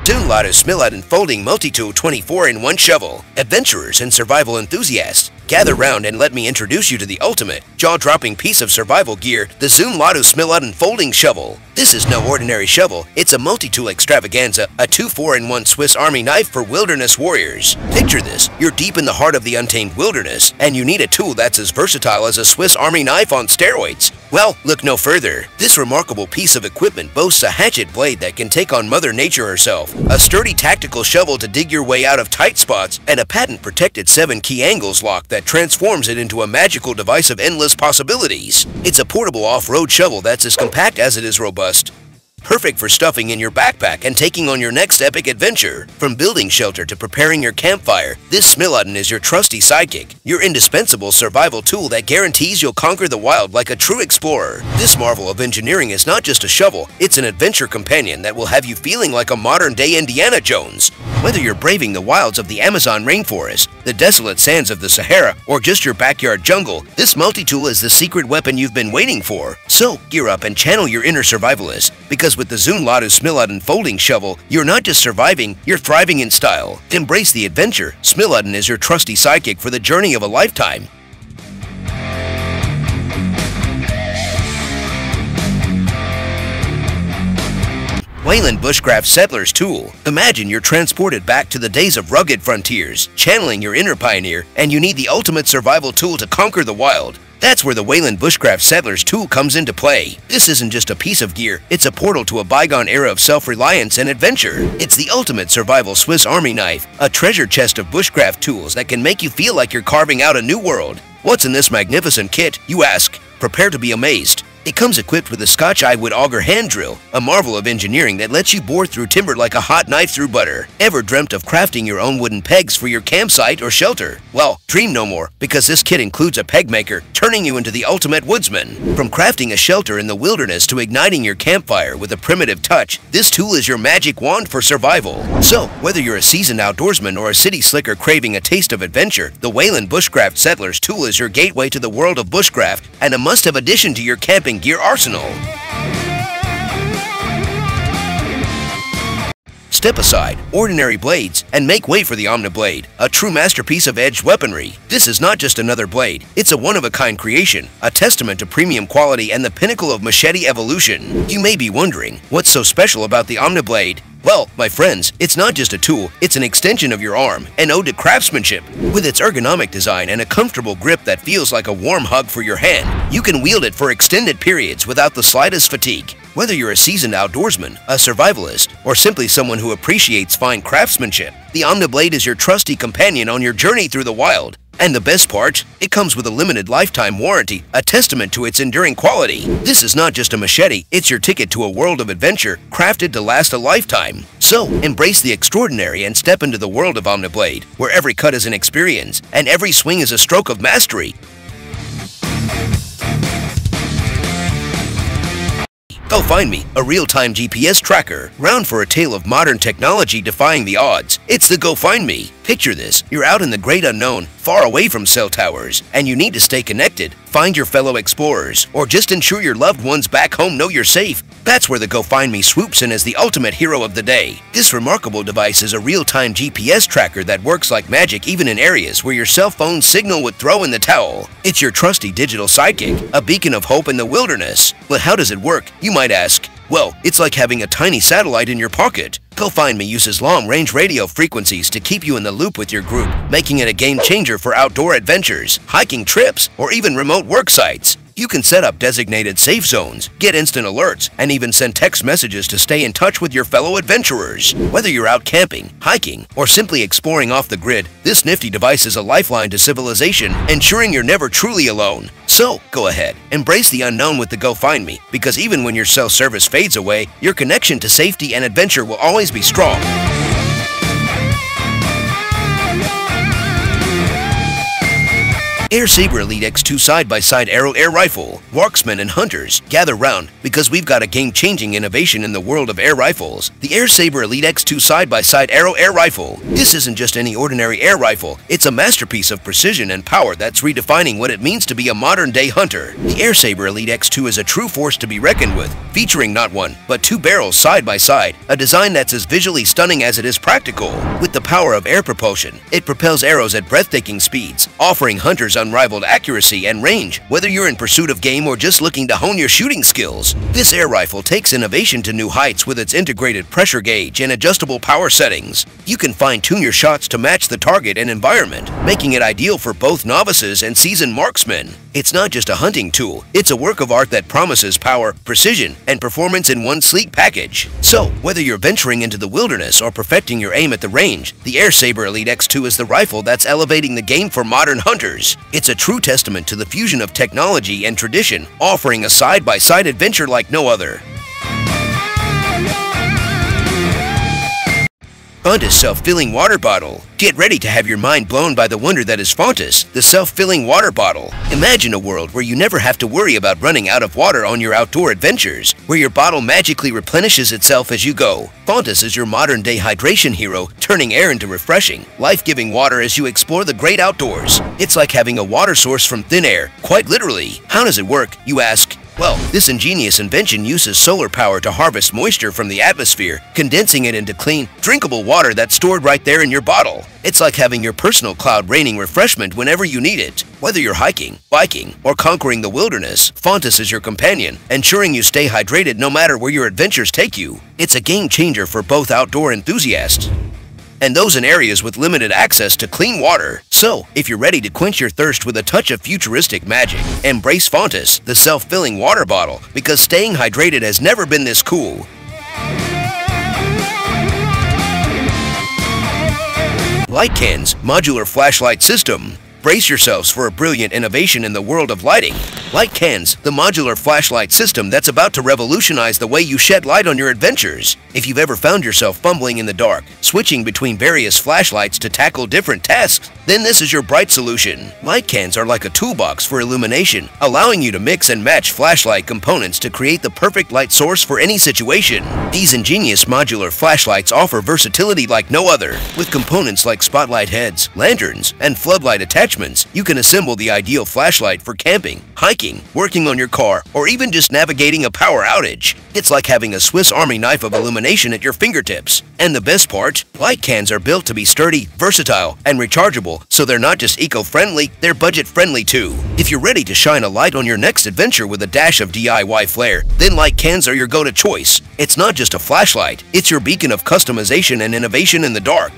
Zune Lotoo Smilot and Folding Multi-Tool 24-in-1 Shovel. Adventurers and survival enthusiasts, gather round and let me introduce you to the ultimate, jaw-dropping piece of survival gear, the Zune Lotoo Smilot and Folding Shovel. This is no ordinary shovel, it's a multi-tool extravaganza, a 2-4-in-1 Swiss Army knife for wilderness warriors. Picture this, you're deep in the heart of the untamed wilderness, and you need a tool that's as versatile as a Swiss Army knife on steroids. Well, look no further. This remarkable piece of equipment boasts a hatchet blade that can take on Mother Nature herself, a sturdy tactical shovel to dig your way out of tight spots, and a patent-protected 7-key angles lock that transforms it into a magical device of endless possibilities. It's a portable off-road shovel that's as compact as it is robust. Perfect for stuffing in your backpack and taking on your next epic adventure. From building shelter to preparing your campfire, this Smilotin is your trusty sidekick, your indispensable survival tool that guarantees you'll conquer the wild like a true explorer. This marvel of engineering is not just a shovel, it's an adventure companion that will have you feeling like a modern-day Indiana Jones. Whether you're braving the wilds of the Amazon rainforest, the desolate sands of the Sahara, or just your backyard jungle, this multi-tool is the secret weapon you've been waiting for. So, gear up and channel your inner survivalist, because with the Zune Lotoo Smilot and Folding Shovel, you're not just surviving, you're thriving in style. Embrace the adventure. Smilotin is your trusty sidekick for the journey of a lifetime. Weyland Bushcraft Settler's Tool. Imagine you're transported back to the days of rugged frontiers, channeling your inner pioneer, and you need the ultimate survival tool to conquer the wild. That's where the Weyland Bushcraft Settler's Tool comes into play. This isn't just a piece of gear, it's a portal to a bygone era of self-reliance and adventure. It's the ultimate survival Swiss Army knife, a treasure chest of bushcraft tools that can make you feel like you're carving out a new world. What's in this magnificent kit, you ask? Prepare to be amazed. It comes equipped with a Scotch eyewood auger hand drill, a marvel of engineering that lets you bore through timber like a hot knife through butter. Ever dreamt of crafting your own wooden pegs for your campsite or shelter? Well, dream no more, because this kit includes a peg maker, turning you into the ultimate woodsman. From crafting a shelter in the wilderness to igniting your campfire with a primitive touch, this tool is your magic wand for survival. So, whether you're a seasoned outdoorsman or a city slicker craving a taste of adventure, the Weyland Bushcraft Settler's Tool is your gateway to the world of bushcraft and a must-have addition to your camping gear arsenal. Step aside ordinary blades and make way for the Omniblade, a true masterpiece of edged weaponry. This is not just another blade, it's a one-of-a-kind creation, a testament to premium quality and the pinnacle of machete evolution. You may be wondering, what's so special about the Omniblade? Well, my friends, it's not just a tool, it's an extension of your arm, an ode to craftsmanship. With its ergonomic design and a comfortable grip that feels like a warm hug for your hand, you can wield it for extended periods without the slightest fatigue. Whether you're a seasoned outdoorsman, a survivalist, or simply someone who appreciates fine craftsmanship, the Omniblade is your trusty companion on your journey through the wild. And the best part? It comes with a limited lifetime warranty, a testament to its enduring quality. This is not just a machete, it's your ticket to a world of adventure, crafted to last a lifetime. So, embrace the extraordinary and step into the world of Omniblade, where every cut is an experience, and every swing is a stroke of mastery. GoFindMe, a real-time GPS tracker, round for a tale of modern technology defying the odds. It's the GoFindMe. Picture this, you're out in the great unknown, far away from cell towers, and you need to stay connected, find your fellow explorers, or just ensure your loved ones back home know you're safe. That's where the GoFindMe swoops in as the ultimate hero of the day. This remarkable device is a real-time GPS tracker that works like magic even in areas where your cell phone signal would throw in the towel. It's your trusty digital sidekick, a beacon of hope in the wilderness. But how does it work, you might ask? Well, it's like having a tiny satellite in your pocket. GoFindMe uses long-range radio frequencies to keep you in the loop with your group, making it a game-changer for outdoor adventures, hiking trips, or even remote work sites. You can set up designated safe zones, get instant alerts, and even send text messages to stay in touch with your fellow adventurers. Whether you're out camping, hiking, or simply exploring off the grid, this nifty device is a lifeline to civilization, ensuring you're never truly alone. So, go ahead, embrace the unknown with the GoFindMe, because even when your cell service fades away, your connection to safety and adventure will always be strong. AirSaber Elite X2 side-by-side arrow air rifle. Marksmen and hunters, gather round because we've got a game-changing innovation in the world of air rifles. The AirSaber Elite X2 side-by-side arrow air rifle. This isn't just any ordinary air rifle. It's a masterpiece of precision and power that's redefining what it means to be a modern-day hunter. The AirSaber Elite X2 is a true force to be reckoned with, featuring not one, but two barrels side by side, a design that's as visually stunning as it is practical. With the power of air propulsion, it propels arrows at breathtaking speeds, offering hunters unrivaled accuracy and range, whether you're in pursuit of game or just looking to hone your shooting skills. This air rifle takes innovation to new heights with its integrated pressure gauge and adjustable power settings. You can fine-tune your shots to match the target and environment, making it ideal for both novices and seasoned marksmen. It's not just a hunting tool, it's a work of art that promises power, precision, and performance in one sleek package. So, whether you're venturing into the wilderness or perfecting your aim at the range, the AirSaber Elite X2 is the rifle that's elevating the game for modern hunters. It's a true testament to the fusion of technology and tradition, offering a side-by-side adventure like no other. Fontus self-filling water bottle. Get ready to have your mind blown by the wonder that is Fontus, the self-filling water bottle. Imagine a world where you never have to worry about running out of water on your outdoor adventures, where your bottle magically replenishes itself as you go. Fontus is your modern-day hydration hero, turning air into refreshing, life-giving water as you explore the great outdoors. It's like having a water source from thin air, quite literally. How does it work, you ask? Well, this ingenious invention uses solar power to harvest moisture from the atmosphere, condensing it into clean, drinkable water that's stored right there in your bottle. It's like having your personal cloud raining refreshment whenever you need it. Whether you're hiking, biking, or conquering the wilderness, Fontus is your companion, ensuring you stay hydrated no matter where your adventures take you. It's a game changer for both outdoor enthusiasts and those in areas with limited access to clean water. So, if you're ready to quench your thirst with a touch of futuristic magic, embrace Fontus, the self-filling water bottle, because staying hydrated has never been this cool. LiteCans Modular Flashlight System. Brace yourselves for a brilliant innovation in the world of lighting. LiteCans, the modular flashlight system that's about to revolutionize the way you shed light on your adventures. If you've ever found yourself fumbling in the dark, switching between various flashlights to tackle different tasks, then this is your bright solution. LiteCans are like a toolbox for illumination, allowing you to mix and match flashlight components to create the perfect light source for any situation. These ingenious modular flashlights offer versatility like no other. With components like spotlight heads, lanterns, and floodlight attachments, you can assemble the ideal flashlight for camping, hiking, working on your car, or even just navigating a power outage. It's like having a Swiss Army knife of illumination at your fingertips. And the best part? LiteCans are built to be sturdy, versatile, and rechargeable, so they're not just eco-friendly, they're budget-friendly too. If you're ready to shine a light on your next adventure with a dash of DIY flair, then LiteCans are your go-to choice. It's not just a flashlight, it's your beacon of customization and innovation in the dark.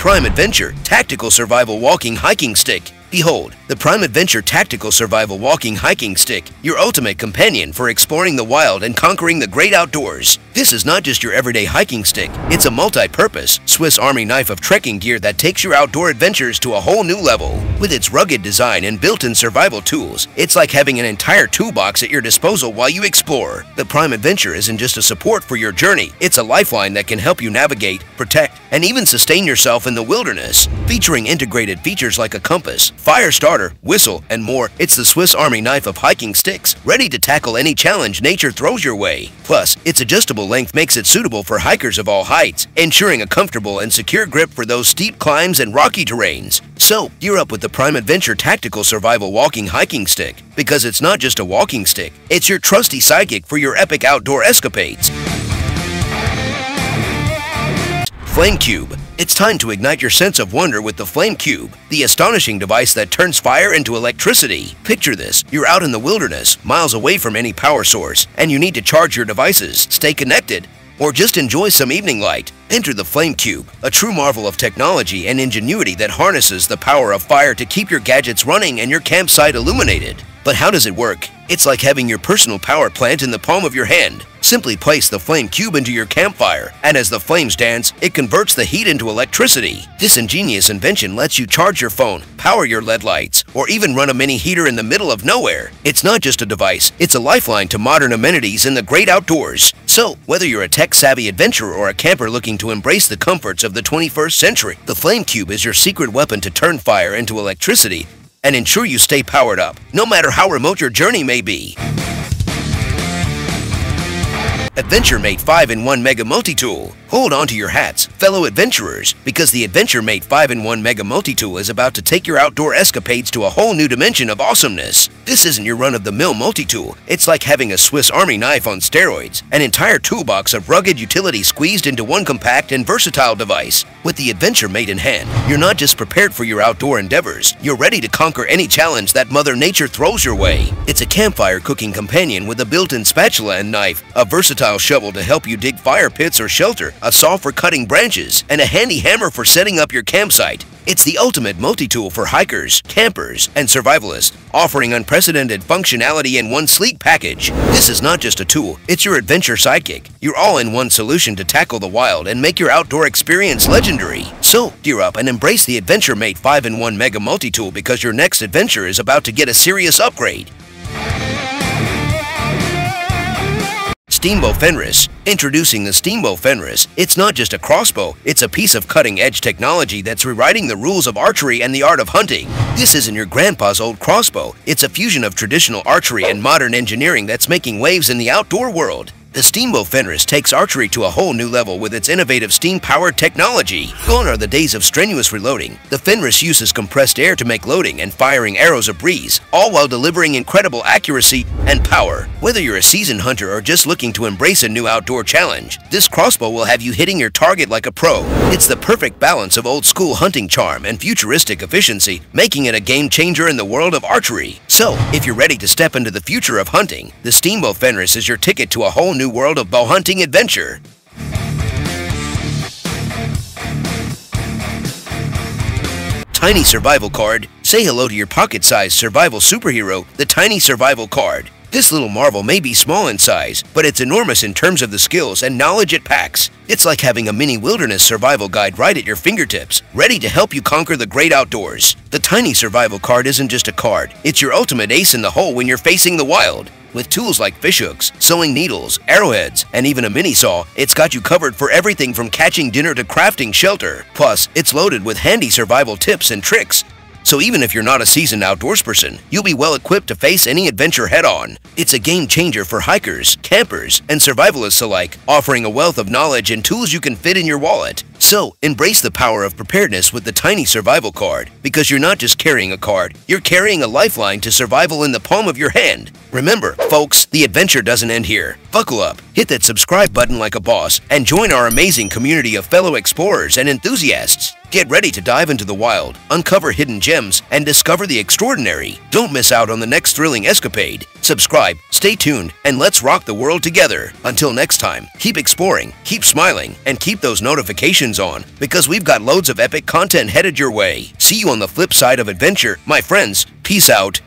Prime Adventure Tactical Survival Walking Hiking Stick. Behold, the Prime Adventure Tactical Survival Walking Hiking Stick, your ultimate companion for exploring the wild and conquering the great outdoors. This is not just your everyday hiking stick, it's a multi-purpose Swiss Army knife of trekking gear that takes your outdoor adventures to a whole new level. With its rugged design and built-in survival tools, it's like having an entire toolbox at your disposal while you explore. The Prime Adventure isn't just a support for your journey, it's a lifeline that can help you navigate, protect, and even sustain yourself in the wilderness. Featuring integrated features like a compass, fire starter, whistle, and more, it's the Swiss Army knife of hiking sticks, ready to tackle any challenge nature throws your way. Plus, its adjustable length makes it suitable for hikers of all heights, ensuring a comfortable and secure grip for those steep climbs and rocky terrains. So, gear up with the Prime Adventure Tactical Survival Walking Hiking Stick, because it's not just a walking stick, it's your trusty sidekick for your epic outdoor escapades. FlameCube. It's time to ignite your sense of wonder with the FlameCube, the astonishing device that turns fire into electricity. Picture this, you're out in the wilderness, miles away from any power source, and you need to charge your devices, stay connected, or just enjoy some evening light. Enter the FlameCube, a true marvel of technology and ingenuity that harnesses the power of fire to keep your gadgets running and your campsite illuminated. But how does it work? It's like having your personal power plant in the palm of your hand. Simply place the FlameCube into your campfire, and as the flames dance, it converts the heat into electricity. This ingenious invention lets you charge your phone, power your LED lights, or even run a mini heater in the middle of nowhere. It's not just a device, it's a lifeline to modern amenities in the great outdoors. So, whether you're a tech-savvy adventurer or a camper looking to embrace the comforts of the 21st century, the FlameCube is your secret weapon to turn fire into electricity and ensure you stay powered up, no matter how remote your journey may be. Adventure Mate 5-in-1 Mega-Multitool. Hold on to your hats, fellow adventurers, because the Adventure Mate 5-in-1 Mega-Multitool is about to take your outdoor escapades to a whole new dimension of awesomeness. This isn't your run-of-the-mill multi-tool. It's like having a Swiss Army knife on steroids, an entire toolbox of rugged utility squeezed into one compact and versatile device. With the Adventure Mate in hand, you're not just prepared for your outdoor endeavors, you're ready to conquer any challenge that Mother Nature throws your way. It's a campfire cooking companion with a built-in spatula and knife, a versatile shovel to help you dig fire pits or shelter, a saw for cutting branches, and a handy hammer for setting up your campsite. It's the ultimate multi-tool for hikers, campers, and survivalists, offering unprecedented functionality in one sleek package. This is not just a tool, it's your adventure sidekick, your all-in-one solution to tackle the wild and make your outdoor experience legendary. So, gear up and embrace the Adventure Mate 5-in-1 Mega Multi-Tool because your next adventure is about to get a serious upgrade. Steambow Fenris. Introducing the Steambow Fenris. It's not just a crossbow, it's a piece of cutting-edge technology that's rewriting the rules of archery and the art of hunting. This isn't your grandpa's old crossbow, it's a fusion of traditional archery and modern engineering that's making waves in the outdoor world. The Steambow Fenris takes archery to a whole new level with its innovative steam-powered technology. Gone are the days of strenuous reloading. The Fenris uses compressed air to make loading and firing arrows a breeze, all while delivering incredible accuracy and power. Whether you're a seasoned hunter or just looking to embrace a new outdoor challenge, this crossbow will have you hitting your target like a pro. It's the perfect balance of old-school hunting charm and futuristic efficiency, making it a game-changer in the world of archery. So, if you're ready to step into the future of hunting, the Steambow Fenris is your ticket to a whole new world of bow hunting adventure. Tiny Survival Card. Say hello to your pocket-sized survival superhero, the Tiny Survival Card. This little marvel may be small in size, but it's enormous in terms of the skills and knowledge it packs. It's like having a mini wilderness survival guide right at your fingertips, ready to help you conquer the great outdoors. The Tiny Survival Card isn't just a card, it's your ultimate ace in the hole when you're facing the wild. With tools like fishhooks, sewing needles, arrowheads, and even a mini saw, it's got you covered for everything from catching dinner to crafting shelter. Plus, it's loaded with handy survival tips and tricks. So even if you're not a seasoned outdoors person, you'll be well equipped to face any adventure head-on. It's a game changer for hikers, campers, and survivalists alike, offering a wealth of knowledge and tools you can fit in your wallet. So, embrace the power of preparedness with the Tiny Survival Card, because you're not just carrying a card, you're carrying a lifeline to survival in the palm of your hand. Remember, folks, the adventure doesn't end here. Buckle up, hit that subscribe button like a boss, and join our amazing community of fellow explorers and enthusiasts. Get ready to dive into the wild, uncover hidden gems, and discover the extraordinary. Don't miss out on the next thrilling escapade. Subscribe, stay tuned, and let's rock the world together. Until next time, keep exploring, keep smiling, and keep those notifications on, because we've got loads of epic content headed your way. See you on the flip side of adventure. My friends, peace out.